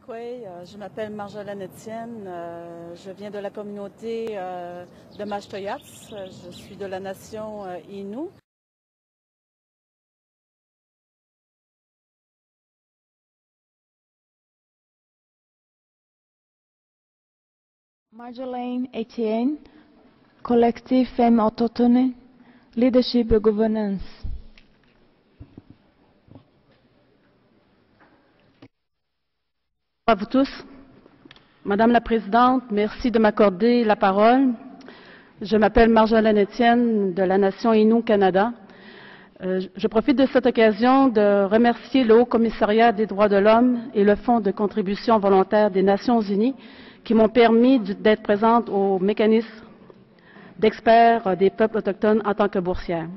Je m'appelle Marjolaine Etienne, je viens de la communauté de Mashtoyats, je suis de la nation Innu. Marjolaine Etienne, collectif Femmes Autochtones, Leadership et Governance. Bonjour à vous tous. Madame la Présidente, merci de m'accorder la parole. Je m'appelle Marjolaine Etienne de la nation Innu Canada. Je profite de cette occasion de remercier le Haut Commissariat des droits de l'homme et le Fonds de contribution volontaire des Nations unies qui m'ont permis d'être présente au mécanisme d'experts des peuples autochtones en tant que boursière.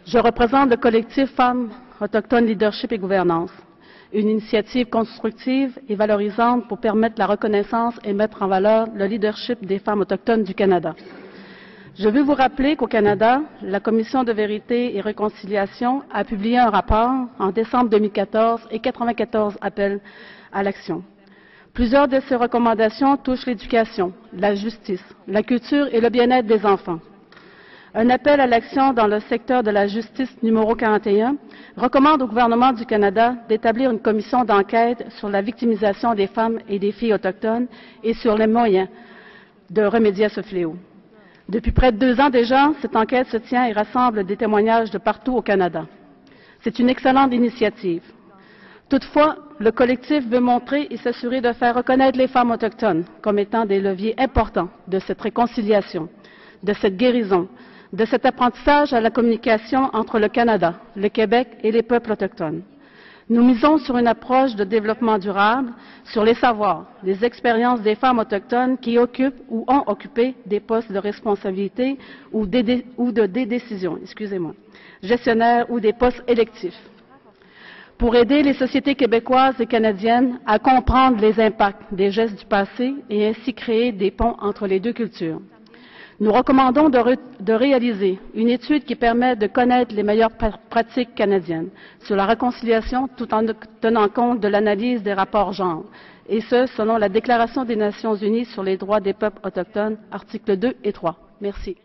Je représente le collectif Femmes autochtones Leadership et Gouvernance, une initiative constructive et valorisante pour permettre la reconnaissance et mettre en valeur le leadership des femmes autochtones du Canada. Je veux vous rappeler qu'au Canada, la Commission de vérité et réconciliation a publié un rapport en décembre 2014 et 94 appels à l'action. Plusieurs de ces recommandations touchent l'éducation, la justice, la culture et le bien-être des enfants. Un appel à l'action dans le secteur de la justice numéro 41 recommande au gouvernement du Canada d'établir une commission d'enquête sur la victimisation des femmes et des filles autochtones et sur les moyens de remédier à ce fléau. Depuis près de 2 ans déjà, cette enquête se tient et rassemble des témoignages de partout au Canada. C'est une excellente initiative. Toutefois, le collectif veut montrer et s'assurer de faire reconnaître les femmes autochtones comme étant des leviers importants de cette réconciliation, de cette guérison, de cet apprentissage à la communication entre le Canada, le Québec et les peuples autochtones. Nous misons sur une approche de développement durable, sur les savoirs, les expériences des femmes autochtones qui occupent ou ont occupé des postes de responsabilité ou de décision, gestionnaires ou des postes électifs, pour aider les sociétés québécoises et canadiennes à comprendre les impacts des gestes du passé et ainsi créer des ponts entre les deux cultures. Nous recommandons de réaliser une étude qui permet de connaître les meilleures pratiques canadiennes sur la réconciliation tout en tenant compte de l'analyse des rapports genre, et ce, selon la Déclaration des Nations unies sur les droits des peuples autochtones, articles 2 et 3. Merci.